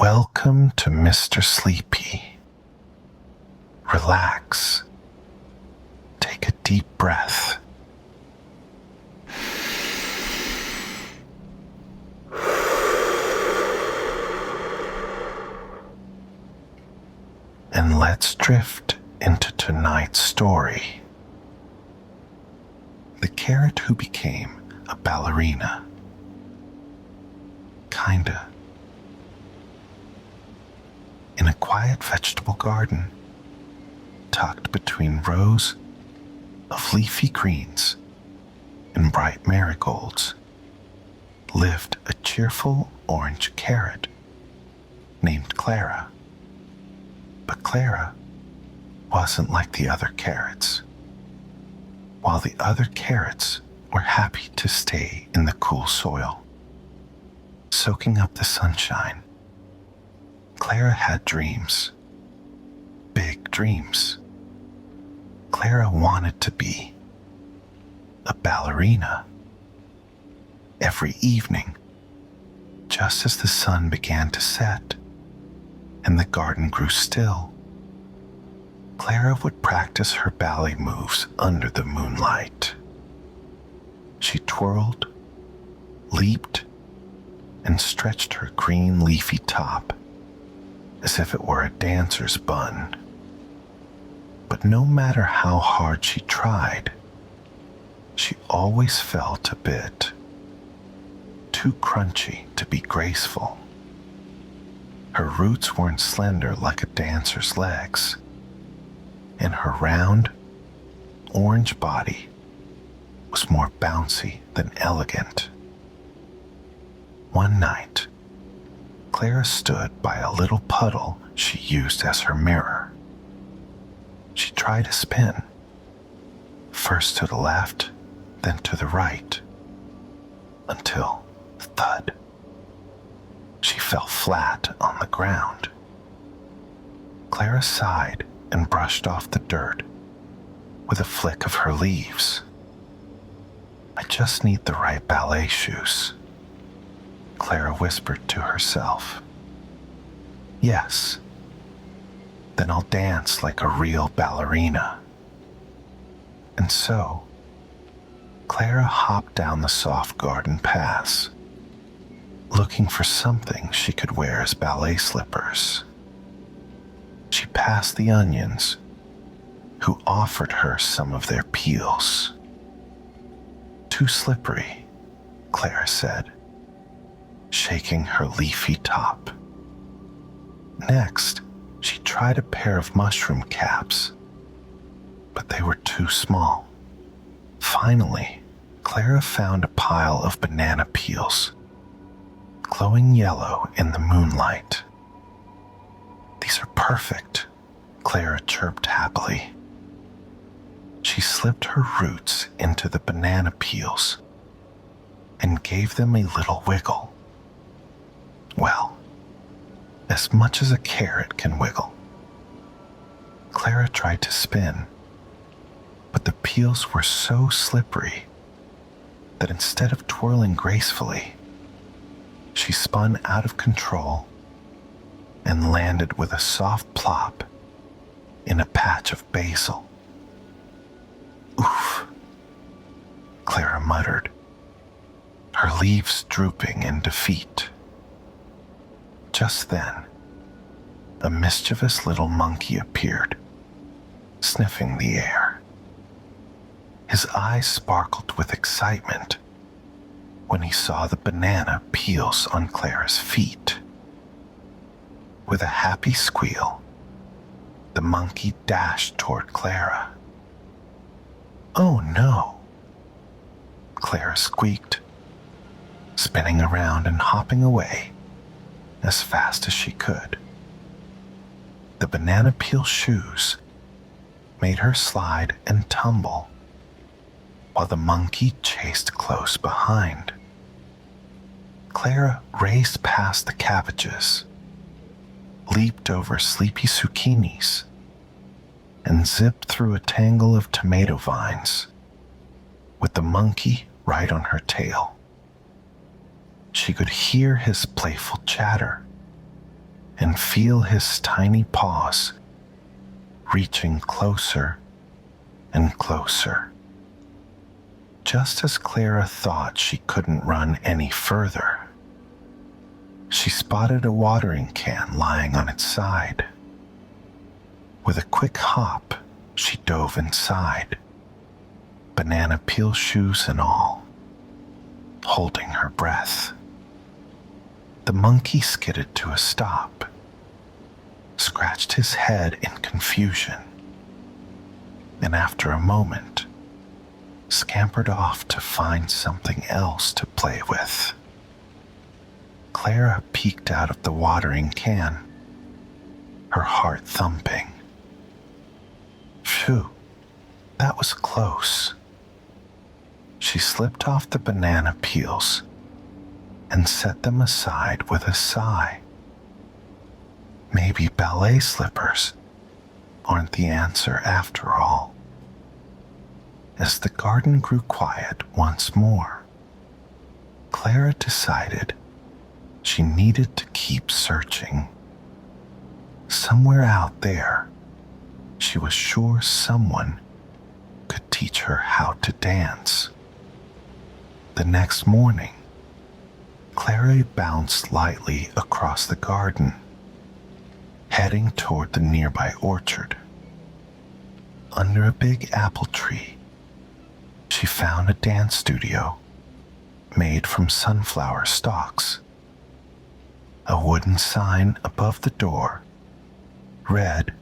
Welcome to Mr. Sleepy. Relax. Take a deep breath. And let's drift into tonight's story. The carrot who became a ballerina. Kinda. In a quiet vegetable garden, tucked between rows of leafy greens and bright marigolds, lived a cheerful orange carrot named Clara. But Clara wasn't like the other carrots. While the other carrots were happy to stay in the cool soil, soaking up the sunshine, Clara had dreams. Big dreams. Clara wanted to be a ballerina. Every evening, just as the sun began to set and the garden grew still, Clara would practice her ballet moves under the moonlight. She twirled, leaped, and stretched her green leafy top as if it were a dancer's bun. But no matter how hard she tried, she always felt a bit too crunchy to be graceful. Her roots weren't slender like a dancer's legs, and her round, orange body was more bouncy than elegant. One night, Clara stood by a little puddle she used as her mirror. She tried to spin, first to the left, then to the right, until, thud, she fell flat on the ground. Clara sighed and brushed off the dirt with a flick of her leaves. "I just need the right ballet shoes," Clara whispered to herself. "Yes, then I'll dance like a real ballerina." And so, Clara hopped down the soft garden paths, looking for something she could wear as ballet slippers. She passed the onions, who offered her some of their peels. "Too slippery," Clara said, shaking her leafy top. Next, she tried a pair of mushroom caps, but they were too small. Finally, Clara found a pile of banana peels, glowing yellow in the moonlight. "These are perfect," Clara chirped happily. She slipped her roots into the banana peels and gave them a little wiggle. Well, as much as a carrot can wiggle. Clara tried to spin, but the peels were so slippery that instead of twirling gracefully, she spun out of control and landed with a soft plop in a patch of basil. "Oof," Clara muttered, her leaves drooping in defeat. Just then, a mischievous little monkey appeared, sniffing the air. His eyes sparkled with excitement when he saw the banana peels on Clara's feet. With a happy squeal, the monkey dashed toward Clara. "Oh no," Clara squeaked, spinning around and hopping away as fast as she could. The banana peel shoes made her slide and tumble, while the monkey chased close behind. Clara raced past the cabbages, leaped over sleepy zucchinis, and zipped through a tangle of tomato vines, with the monkey right on her tail. She could hear his playful chatter and feel his tiny paws reaching closer and closer. Just as Clara thought she couldn't run any further, she spotted a watering can lying on its side. With a quick hop, she dove inside, banana peel shoes and all, holding her breath. The monkey skidded to a stop, scratched his head in confusion, and after a moment, scampered off to find something else to play with. Clara peeked out of the watering can, her heart thumping. Phew, that was close. She slipped off the banana peels and set them aside with a sigh. Maybe ballet slippers aren't the answer after all. As the garden grew quiet once more, Clara decided she needed to keep searching. Somewhere out there, she was sure someone could teach her how to dance. The next morning, Clara bounced lightly across the garden, heading toward the nearby orchard. Under a big apple tree, she found a dance studio made from sunflower stalks. A wooden sign above the door read,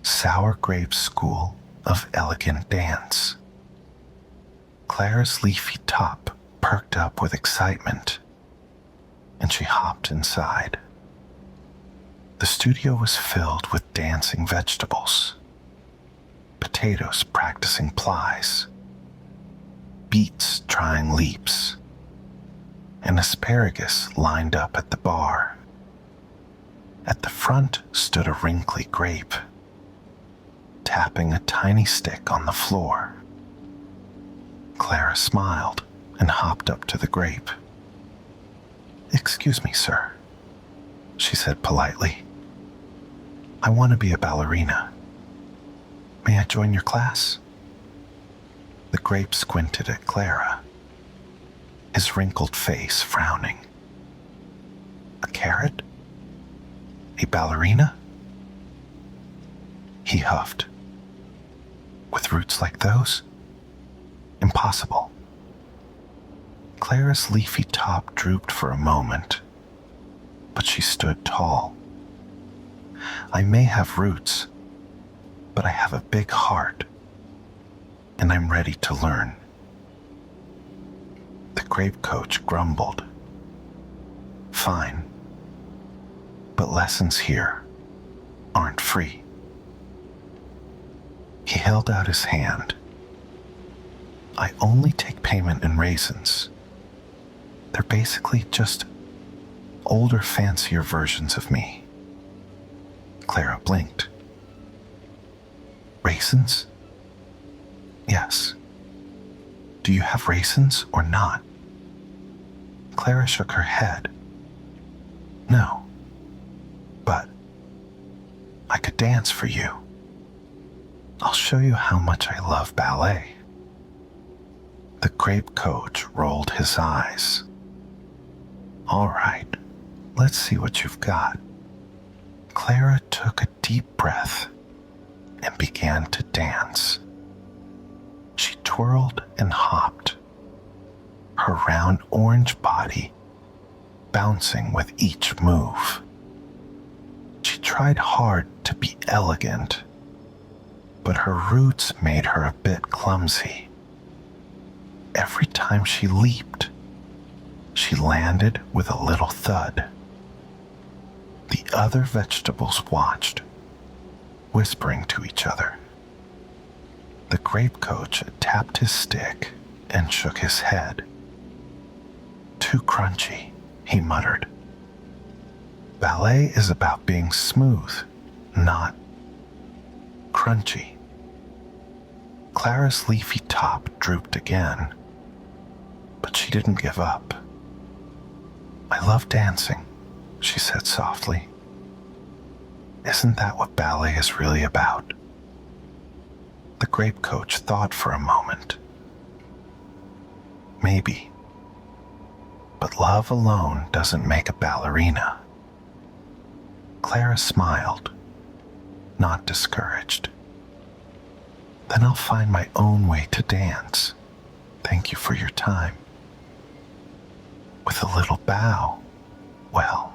"Sour Grape School of Elegant Dance." Clara's leafy top perked up with excitement, and she hopped inside. The studio was filled with dancing vegetables, potatoes practicing plies, beets trying leaps, and asparagus lined up at the bar. At the front stood a wrinkly grape, tapping a tiny stick on the floor. Clara smiled and hopped up to the grape. "Excuse me, sir," she said politely. "I want to be a ballerina. May I join your class?" The grape squinted at Clara, his wrinkled face frowning. "A carrot? A ballerina?" He huffed. "With roots like those? Impossible." Clara's leafy top drooped for a moment, but she stood tall. "I may have roots, but I have a big heart, and I'm ready to learn." The grape coach grumbled. "Fine, but lessons here aren't free." He held out his hand. "I only take payment in raisins. They're basically just older, fancier versions of me." Clara blinked. "Raisins?" "Yes. Do you have raisins or not?" Clara shook her head. "No. But I could dance for you. I'll show you how much I love ballet." The grape coach rolled his eyes. "All right, let's see what you've got." Clara took a deep breath and began to dance. She twirled and hopped, her round orange body bouncing with each move. She tried hard to be elegant, but her roots made her a bit clumsy. Every time she leaped, she landed with a little thud. The other vegetables watched, whispering to each other. The grape coach tapped his stick and shook his head. "Too crunchy," he muttered. "Ballet is about being smooth, not crunchy." Clara's leafy top drooped again, but she didn't give up. "I love dancing," she said softly. Isn't that what ballet is really about? The grape coach thought for a moment. Maybe. But love alone doesn't make a ballerina. Clara smiled, not discouraged. Then I'll find my own way to dance. Thank you for your time. With a little bow, well,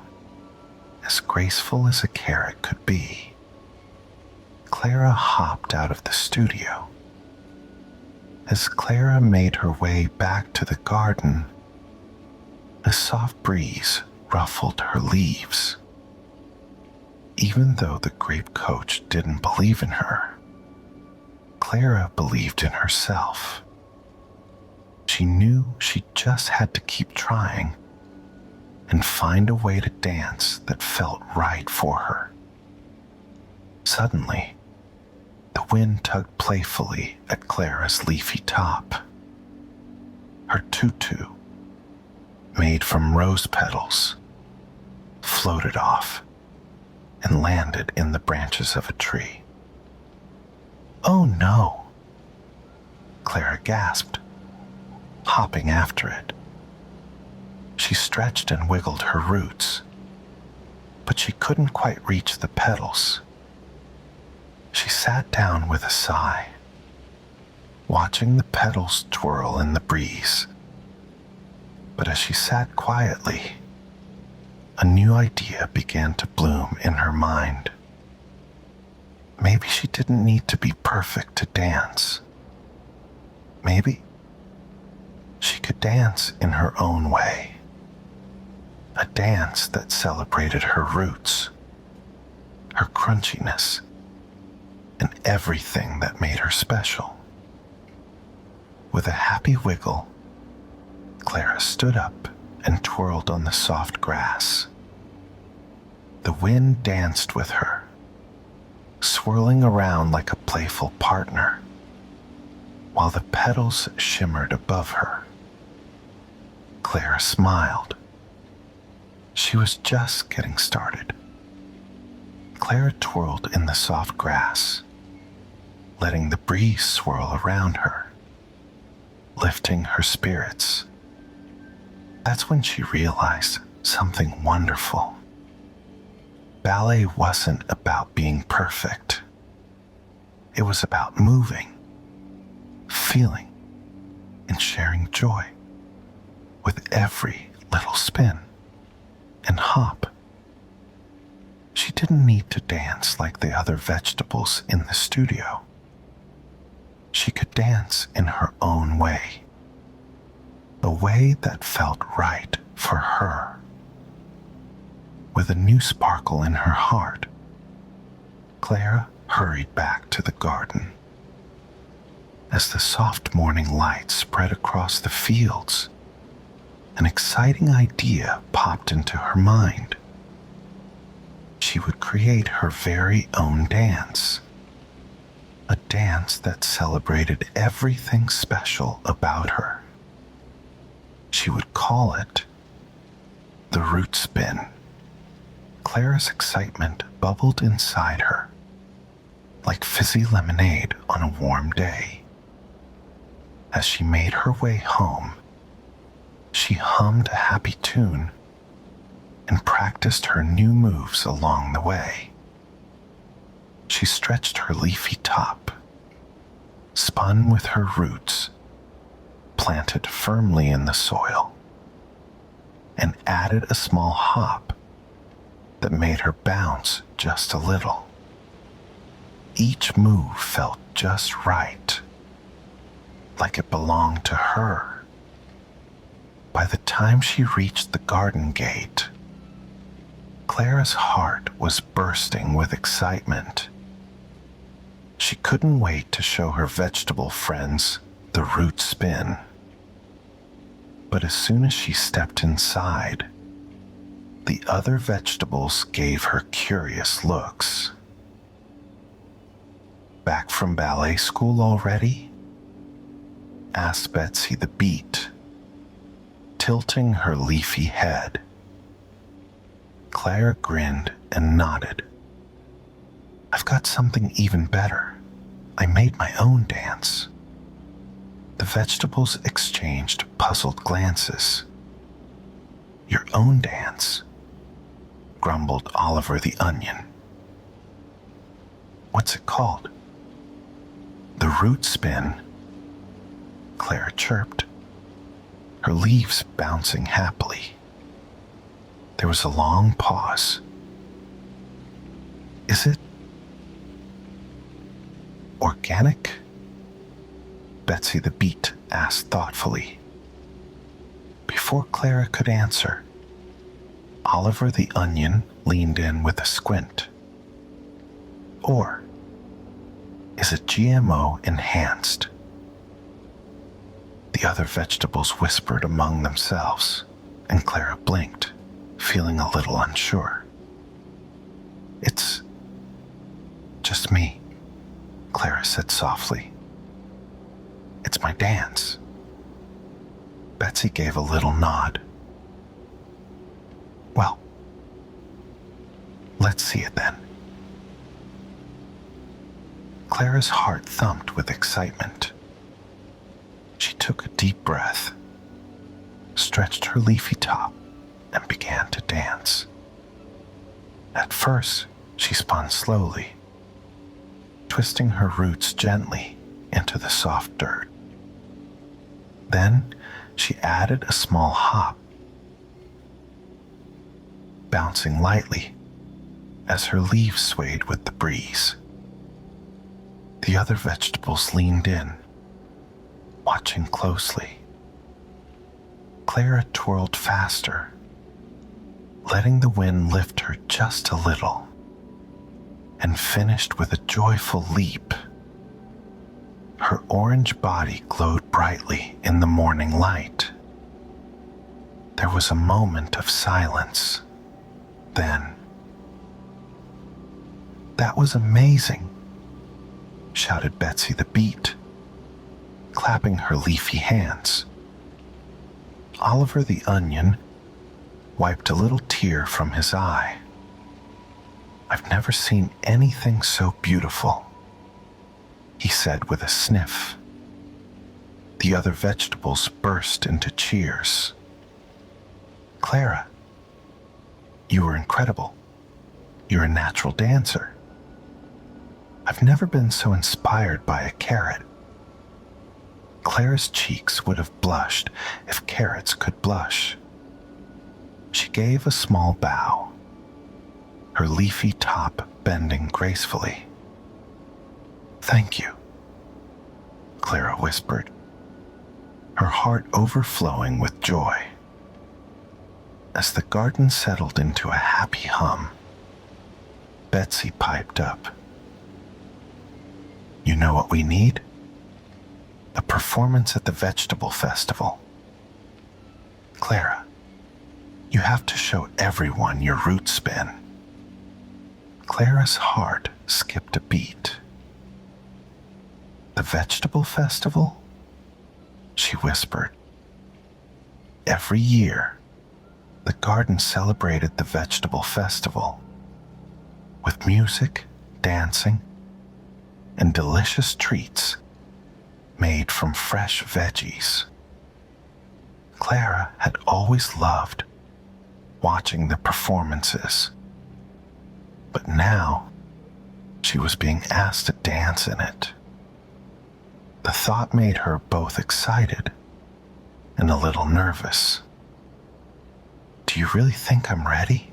as graceful as a carrot could be, Clara hopped out of the studio. As Clara made her way back to the garden, a soft breeze ruffled her leaves. Even though the grape coach didn't believe in her, Clara believed in herself. She knew she just had to keep trying and find a way to dance that felt right for her. Suddenly, the wind tugged playfully at Clara's leafy top. Her tutu, made from rose petals, floated off and landed in the branches of a tree. "Oh no!" Clara gasped, hopping after it. She stretched and wiggled her roots, but she couldn't quite reach the petals. She sat down with a sigh, watching the petals twirl in the breeze. But as she sat quietly, a new idea began to bloom in her mind. Maybe she didn't need to be perfect to dance. Maybe she could dance in her own way. A dance that celebrated her roots, her crunchiness, and everything that made her special. With a happy wiggle, Clara stood up and twirled on the soft grass. The wind danced with her, swirling around like a playful partner, while the petals shimmered above her. Clara smiled. She was just getting started. Clara twirled in the soft grass, letting the breeze swirl around her, lifting her spirits. That's when she realized something wonderful. Ballet wasn't about being perfect. It was about moving, feeling, and sharing joy with every little spin and hop. She didn't need to dance like the other vegetables in the studio. She could dance in her own way, a way that felt right for her. With a new sparkle in her heart, Clara hurried back to the garden. As the soft morning light spread across the fields, an exciting idea popped into her mind. She would create her very own dance, a dance that celebrated everything special about her. She would call it the root spin. Clara's excitement bubbled inside her, like fizzy lemonade on a warm day. As she made her way home, she hummed a happy tune and practiced her new moves along the way. She stretched her leafy top, spun with her roots, planted firmly in the soil, and added a small hop that made her bounce just a little. Each move felt just right, like it belonged to her. By the time she reached the garden gate, Clara's heart was bursting with excitement. She couldn't wait to show her vegetable friends the root spin. But as soon as she stepped inside, the other vegetables gave her curious looks. "Back from ballet school already?" asked Betsy the beet, tilting her leafy head. Clara grinned and nodded, I've got something even better. I made my own dance. The vegetables exchanged puzzled glances. Your own dance, grumbled Oliver the Onion. What's it called? The root spin, Clara chirped, her leaves bouncing happily. There was a long pause. Is it organic? Betsy the Beet asked thoughtfully. Before Clara could answer, Oliver the Onion leaned in with a squint. Or is it GMO enhanced? The other vegetables whispered among themselves, and Clara blinked, feeling a little unsure. It's just me, Clara said softly. It's my dance. Betsy gave a little nod. Well, let's see it then. Clara's heart thumped with excitement. She took a deep breath, stretched her leafy top, and began to dance. At first, she spun slowly, twisting her roots gently into the soft dirt. Then she added a small hop, bouncing lightly as her leaves swayed with the breeze. The other vegetables leaned in, watching closely. Clara twirled faster, letting the wind lift her just a little, and finished with a joyful leap. Her orange body glowed brightly in the morning light. There was a moment of silence. Then, "That was amazing," shouted Betsy the Beet, clapping her leafy hands. Oliver the Onion wiped a little tear from his eye. "I've never seen anything so beautiful," he said with a sniff. The other vegetables burst into cheers. "Clara, you were incredible. You're a natural dancer. I've never been so inspired by a carrot." Clara's cheeks would have blushed if carrots could blush. She gave a small bow, her leafy top bending gracefully. "Thank you," Clara whispered, her heart overflowing with joy. As the garden settled into a happy hum, Betsy piped up. "You know what we need? A performance at the Vegetable Festival. Clara, you have to show everyone your root spin." Clara's heart skipped a beat. "The Vegetable Festival?" she whispered. Every year, the garden celebrated the Vegetable Festival with music, dancing, and delicious treats made from fresh veggies. Clara had always loved watching the performances, but now she was being asked to dance in it. The thought made her both excited and a little nervous. "Do you really think I'm ready?"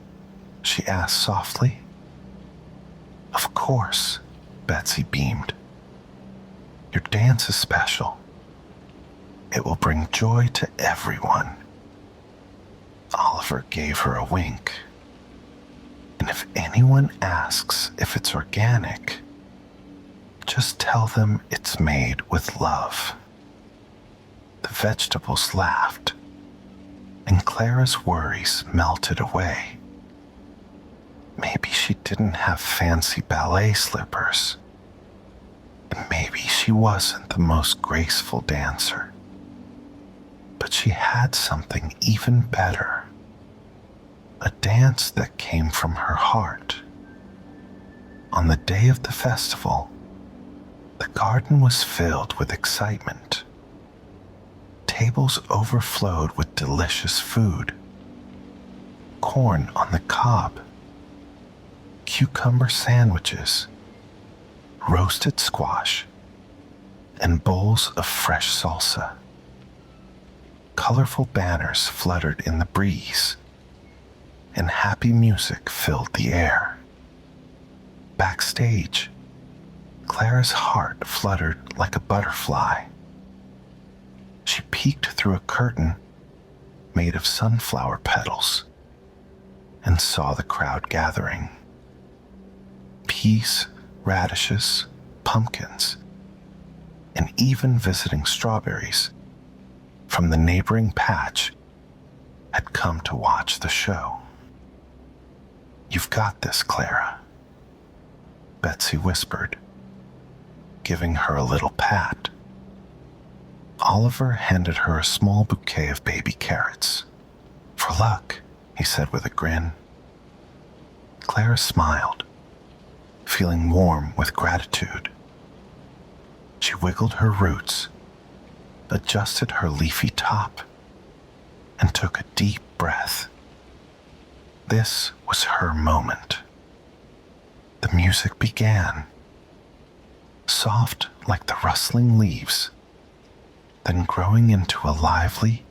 she asked softly. "Of course," Betsy beamed. "Your dance is special. It will bring joy to everyone." Oliver gave her a wink. "And if anyone asks if it's organic, just tell them it's made with love." The vegetables laughed, and Clara's worries melted away. Maybe she didn't have fancy ballet slippers, and maybe she wasn't the most graceful dancer, but she had something even better. A dance that came from her heart. on the day of the festival, the garden was filled with excitement. Tables overflowed with delicious food. Corn on the cob, cucumber sandwiches, roasted squash, and bowls of fresh salsa. Colorful banners fluttered in the breeze, and happy music filled the air. Backstage, Clara's heart fluttered like a butterfly. She peeked through a curtain made of sunflower petals and saw the crowd gathering. Peas, radishes, pumpkins, and even visiting strawberries from the neighboring patch had come to watch the show. "You've got this, Clara," Betsy whispered, giving her a little pat. Oliver handed her a small bouquet of baby carrots. "For luck," he said with a grin. Clara smiled, feeling warm with gratitude. She wiggled her roots, adjusted her leafy top, and took a deep breath. This was her moment. The music began, soft like the rustling leaves, then growing into a lively,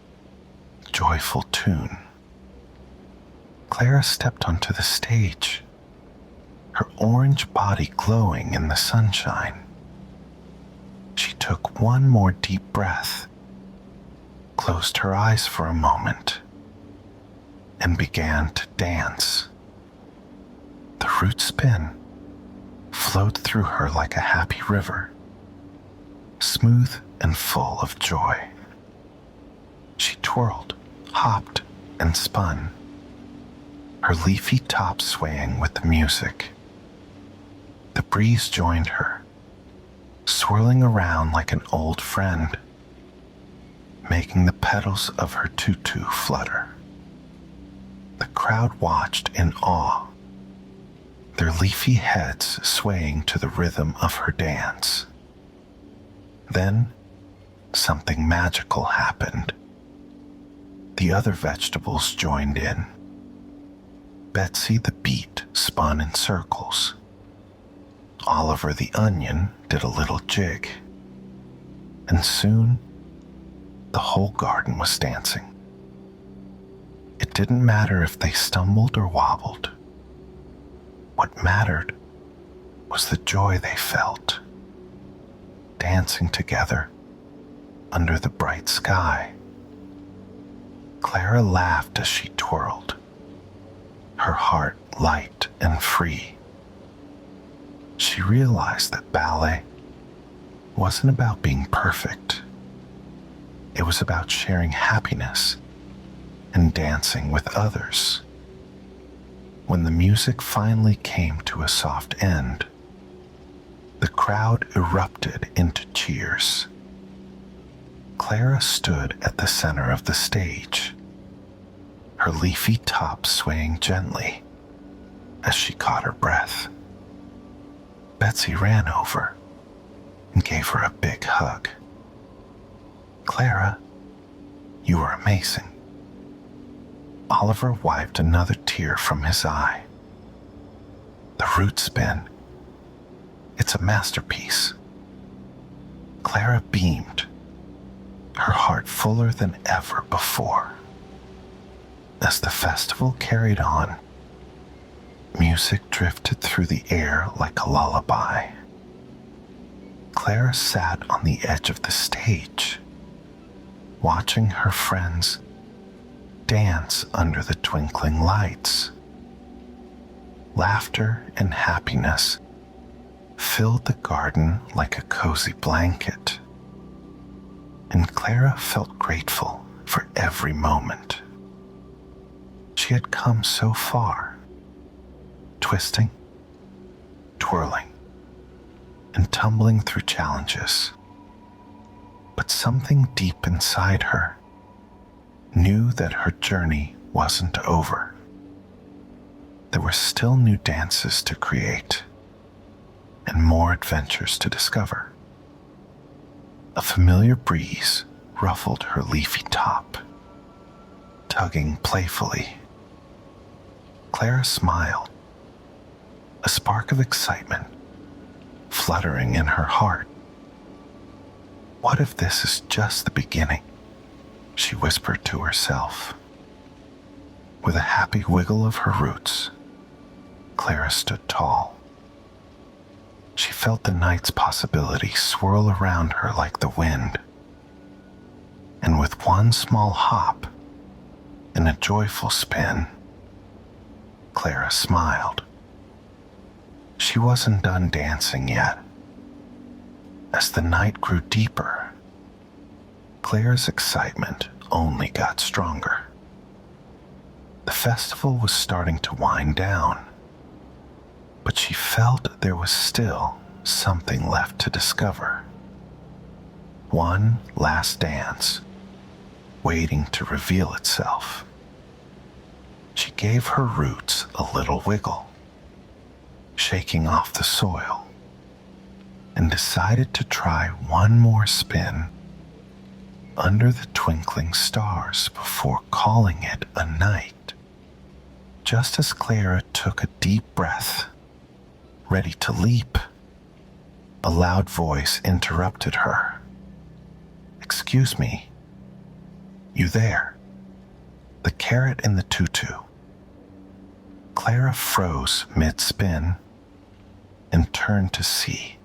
joyful tune. Clara stepped onto the stage, her orange body glowing in the sunshine. She took one more deep breath, closed her eyes for a moment, and began to dance. The root spin flowed through her like a happy river, smooth and full of joy. She twirled, hopped, and spun, her leafy top swaying with the music. The breeze joined her, swirling around like an old friend, making the petals of her tutu flutter. The crowd watched in awe, their leafy heads swaying to the rhythm of her dance. Then, something magical happened. The other vegetables joined in. Betsy the beet spun in circles. Oliver the onion did a little jig. And soon, the whole garden was dancing. It didn't matter if they stumbled or wobbled. What mattered was the joy they felt, dancing together under the bright sky. Clara laughed as she twirled, her heart light and free. She realized that ballet wasn't about being perfect. It was about sharing happiness and dancing with others. When the music finally came to a soft end, the crowd erupted into cheers. Clara stood at the center of the stage, her leafy top swaying gently as she caught her breath. Betsy ran over and gave her a big hug. "Clara, you were amazing." Oliver wiped another tear from his eye. "The root spin, it's a masterpiece." Clara beamed, her heart fuller than ever before. As the festival carried on, music drifted through the air like a lullaby. Clara sat on the edge of the stage, watching her friends dance under the twinkling lights. Laughter and happiness filled the garden like a cozy blanket, and Clara felt grateful for every moment. She had come so far, twisting, twirling, and tumbling through challenges. But something deep inside her knew that her journey wasn't over. There were still new dances to create, and more adventures to discover. A familiar breeze ruffled her leafy top, tugging playfully. Clara smiled, a spark of excitement fluttering in her heart. What if this is just the beginning? She whispered to herself. With a happy wiggle of her roots, Clara stood tall. She felt the night's possibility swirl around her like the wind. And with one small hop and a joyful spin, Clara smiled. She wasn't done dancing yet. As the night grew deeper, Clara's excitement only got stronger. The festival was starting to wind down, but she felt there was still something left to discover. One last dance, waiting to reveal itself. She gave her roots a little wiggle, shaking off the soil, and decided to try one more spin under the twinkling stars before calling it a night. Just as Clara took a deep breath, ready to leap, a loud voice interrupted her. "Excuse me. You there? The carrot in the tutu." Clara froze mid-spin and turned to see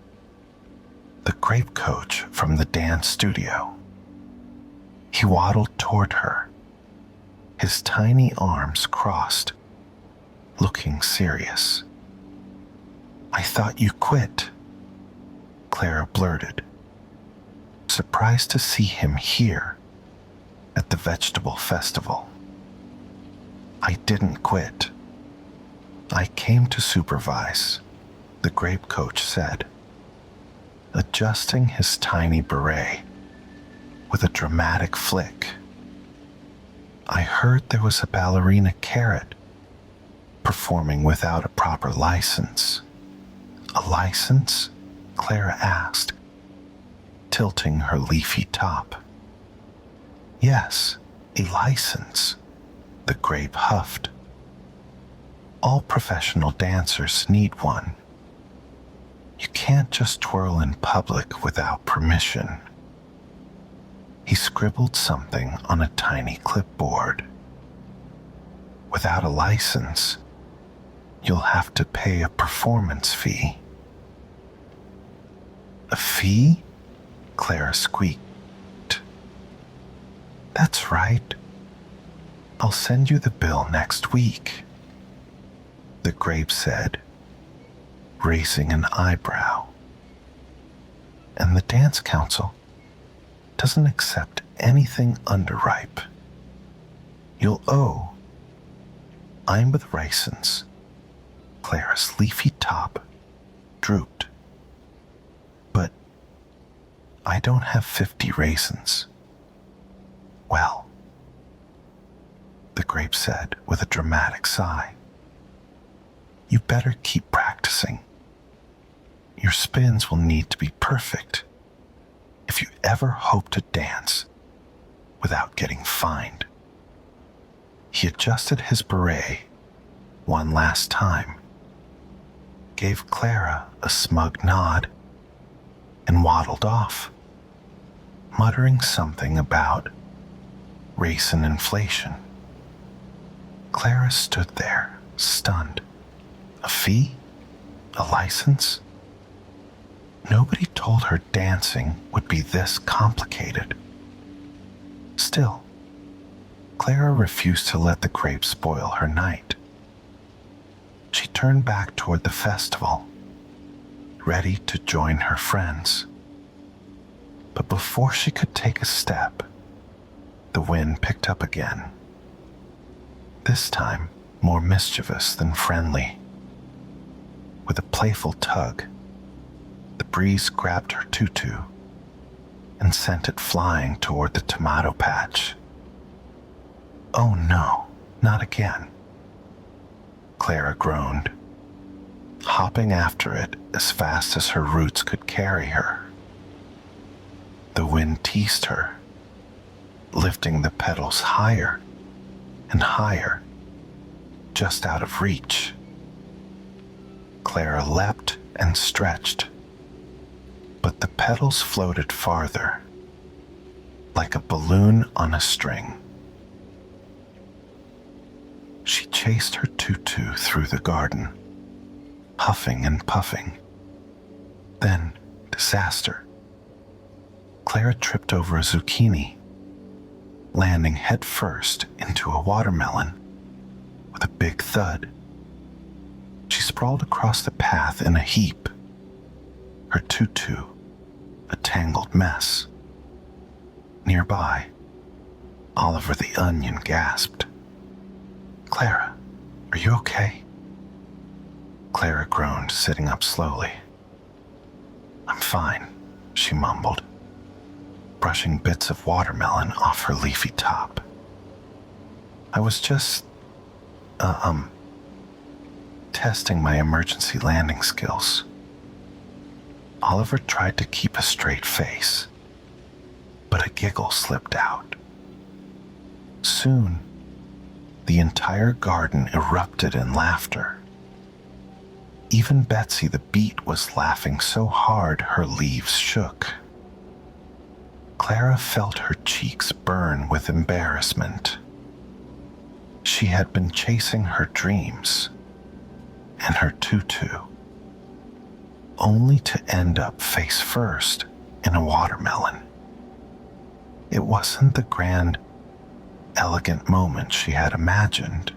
the grape coach from the dance studio. He waddled toward her, his tiny arms crossed, looking serious. "I thought you quit," Clara blurted, surprised to see him here at the vegetable festival. "I didn't quit. I came to supervise," the grape coach said, adjusting his tiny beret with a dramatic flick. "I heard there was a ballerina carrot performing without a proper license." "A license?" Clara asked, tilting her leafy top. "Yes, a license," the grape huffed. "All professional dancers need one. You can't just twirl in public without permission." He scribbled something on a tiny clipboard. "Without a license, you'll have to pay a performance fee." "A fee?" Clara squeaked. "That's right. I'll send you the bill next week," the grape said, raising an eyebrow. "And the dance council doesn't accept anything underripe. You'll owe." "I'm with raisins." Clara's leafy top drooped. "But I don't have 50 raisins." "Well," the grape said with a dramatic sigh, "you better keep practicing. Your spins will need to be perfect if you ever hope to dance without getting fined." He adjusted his beret one last time, gave Clara a smug nod, and waddled off, muttering something about raisin inflation. Clara stood there, stunned. A fee? A license? Nobody told her dancing would be this complicated. Still, Clara refused to let the grape spoil her night. She turned back toward the festival, ready to join her friends. But before she could take a step, the wind picked up again. This time, more mischievous than friendly. With a playful tug, the breeze grabbed her tutu and sent it flying toward the tomato patch. "Oh no, not again," Clara groaned, hopping after it as fast as her roots could carry her. The wind teased her, lifting the petals higher and higher, just out of reach. Clara leapt and stretched, but the petals floated farther, like a balloon on a string. She chased her tutu through the garden, huffing and puffing. Then, disaster. Clara tripped over a zucchini, landing headfirst into a watermelon with a big thud. She sprawled across the path in a heap, her tutu a tangled mess. Nearby, Oliver the onion gasped, "Clara, are you okay?" Clara groaned, sitting up slowly. "I'm fine," she mumbled, brushing bits of watermelon off her leafy top. "I was just, testing my emergency landing skills." Oliver tried to keep a straight face, but a giggle slipped out. Soon, the entire garden erupted in laughter. Even Betsy the beet was laughing so hard her leaves shook. Clara felt her cheeks burn with embarrassment. She had been chasing her dreams and her tutu, only to end up face first in a watermelon. It wasn't the grand, elegant moment she had imagined,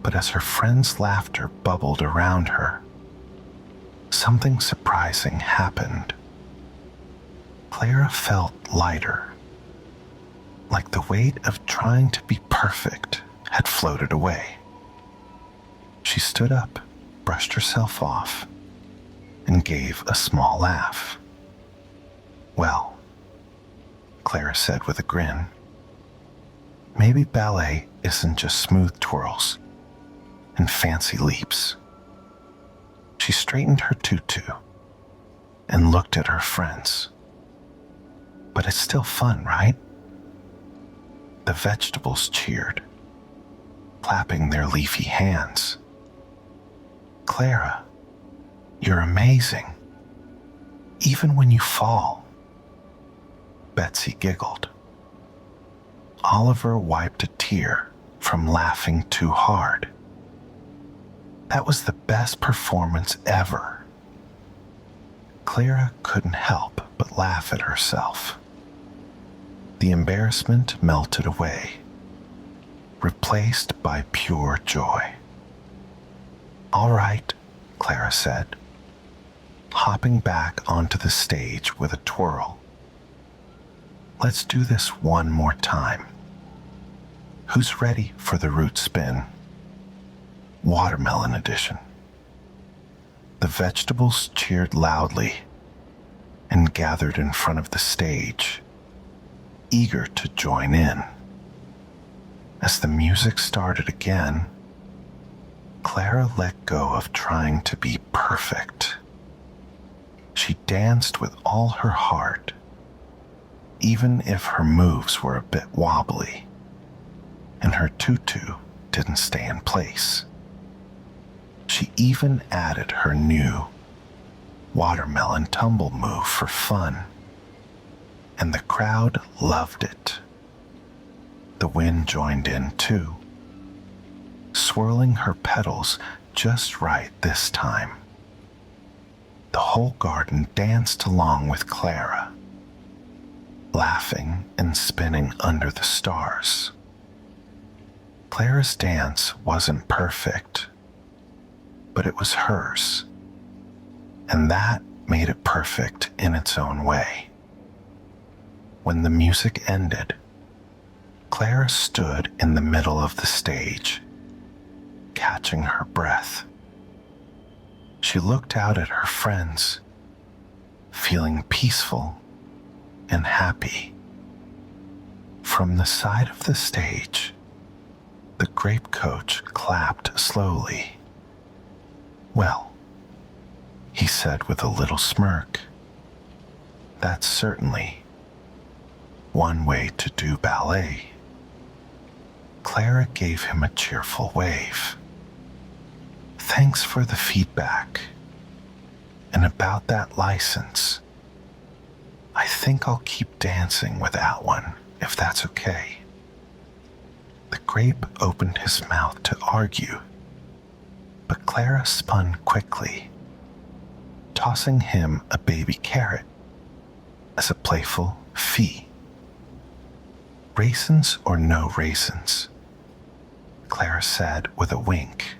but as her friends' laughter bubbled around her, something surprising happened. Clara felt lighter, like the weight of trying to be perfect had floated away. She stood up, brushed herself off, and gave a small laugh. "Well," Clara said with a grin, "maybe ballet isn't just smooth twirls and fancy leaps." She straightened her tutu and looked at her friends. "But it's still fun, right?" The vegetables cheered, clapping their leafy hands. "Clara, you're amazing, even when you fall." Betsy giggled. Oliver wiped a tear from laughing too hard. That was the best performance ever. Clara couldn't help but laugh at herself. The embarrassment melted away, replaced by pure joy. "All right," Clara said, hopping back onto the stage with a twirl. "Let's do this one more time. Who's ready for the root spin? Watermelon edition." The vegetables cheered loudly and gathered in front of the stage, eager to join in. As the music started again, Clara let go of trying to be perfect. She danced with all her heart, even if her moves were a bit wobbly, and her tutu didn't stay in place. She even added her new watermelon tumble move for fun, and the crowd loved it. The wind joined in too, swirling her petals just right this time. The whole garden danced along with Clara, laughing and spinning under the stars. Clara's dance wasn't perfect, but it was hers, and that made it perfect in its own way. When the music ended, Clara stood in the middle of the stage, catching her breath. She looked out at her friends, feeling peaceful and happy. From the side of the stage, the grape coach clapped slowly, "Well," he said with a little smirk, "that's certainly one way to do ballet." Clara gave him a cheerful wave. "Thanks for the feedback. And about that license, I think I'll keep dancing with that one, if that's okay." The grape opened his mouth to argue, but Clara spun quickly, tossing him a baby carrot as a playful fee. "Raisins or no raisins?" Clara said with a wink.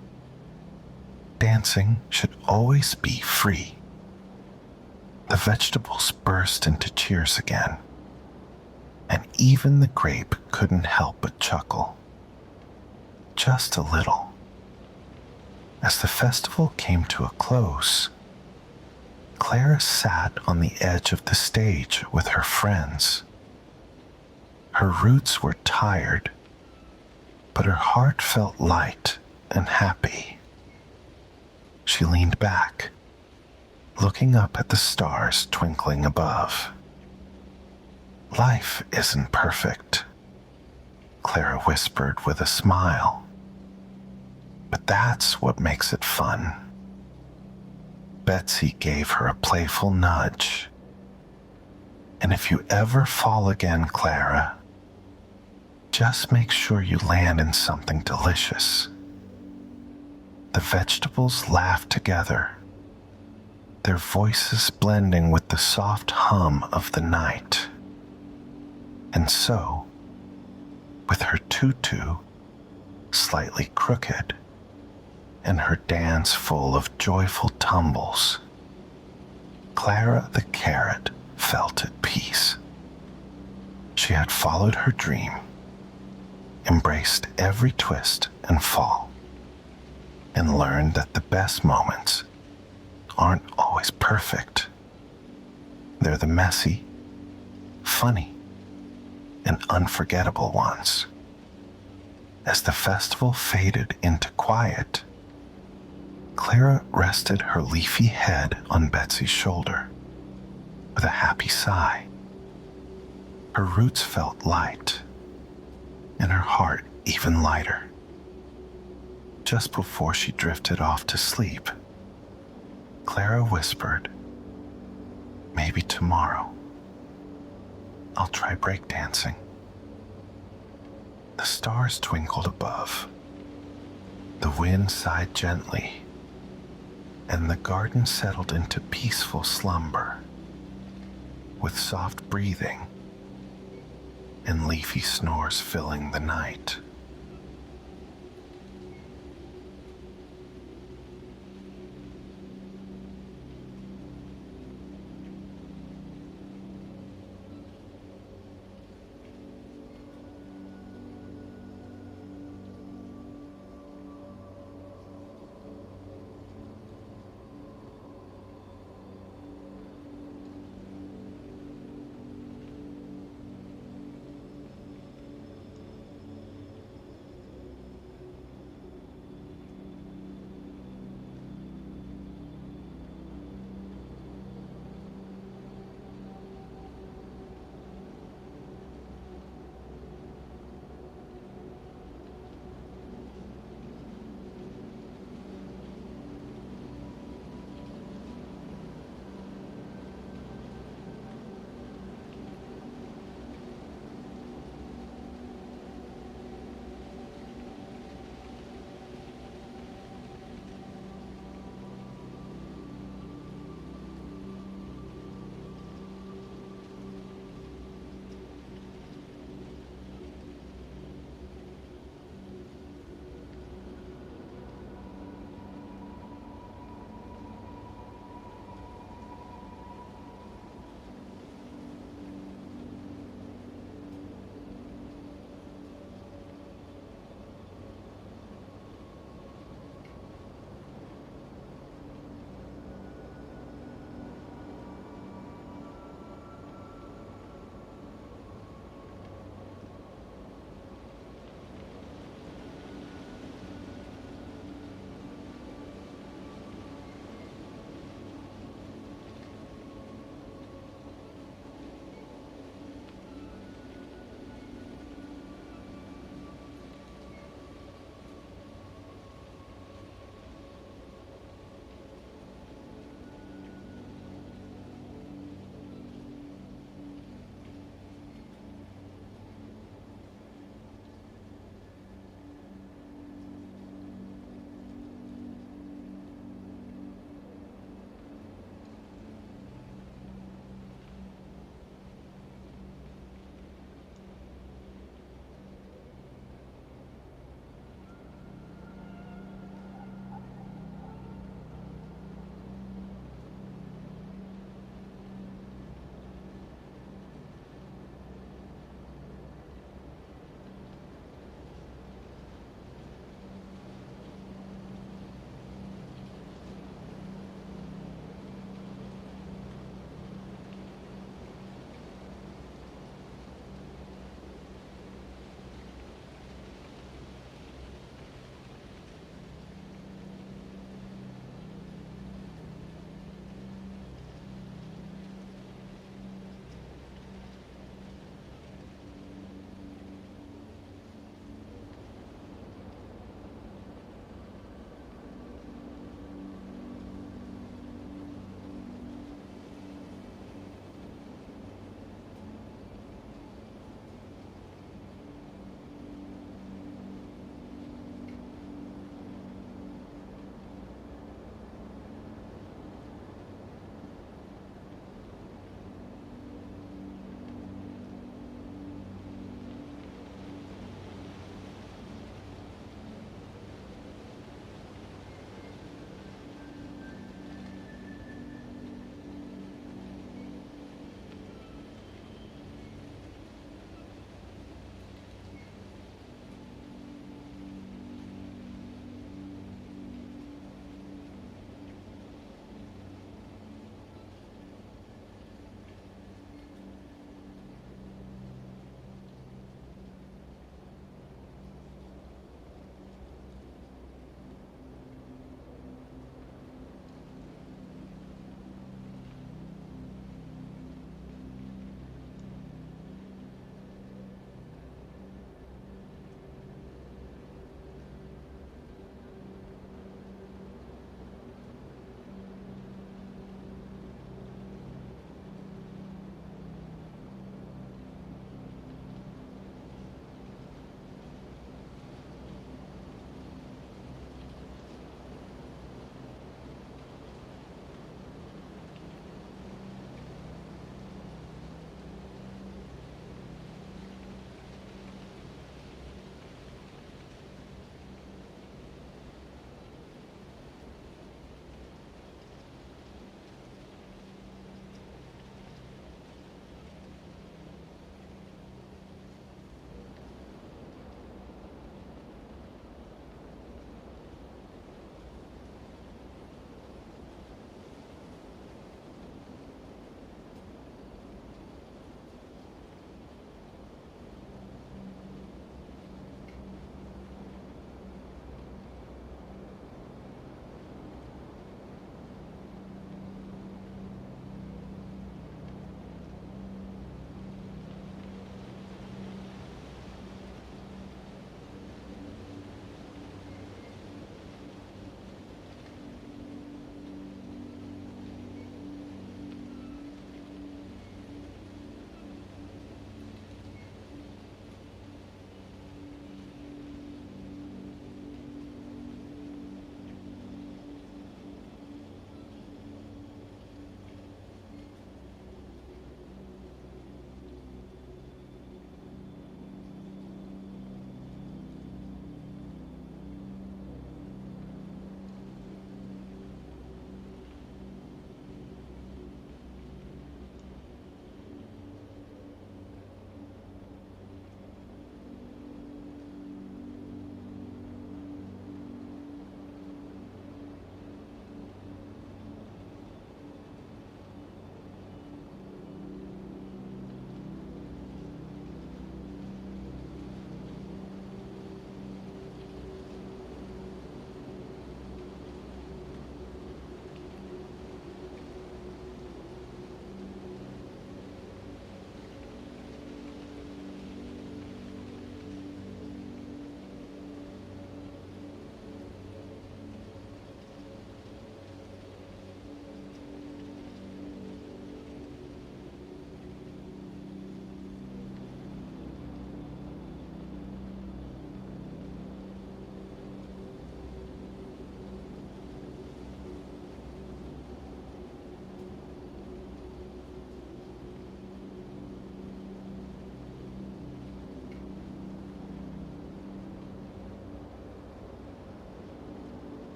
"Dancing should always be free." The vegetables burst into cheers again, and even the grape couldn't help but chuckle. Just a little. As the festival came to a close, Clara sat on the edge of the stage with her friends. Her roots were tired, but her heart felt light and happy. She leaned back, looking up at the stars twinkling above. "Life isn't perfect," Clara whispered with a smile, "but that's what makes it fun." Betsy gave her a playful nudge. "And if you ever fall again, Clara, just make sure you land in something delicious." The vegetables laughed together, their voices blending with the soft hum of the night. And so, with her tutu slightly crooked and her dance full of joyful tumbles, Clara the carrot felt at peace. She had followed her dream, embraced every twist and fall, and learned that the best moments aren't always perfect. They're the messy, funny, and unforgettable ones. As the festival faded into quiet, Clara rested her leafy head on Betsy's shoulder with a happy sigh. Her roots felt light, and her heart even lighter. Just before she drifted off to sleep, Clara whispered, "Maybe tomorrow I'll try breakdancing." The stars twinkled above. The wind sighed gently, and the garden settled into peaceful slumber, with soft breathing and leafy snores filling the night.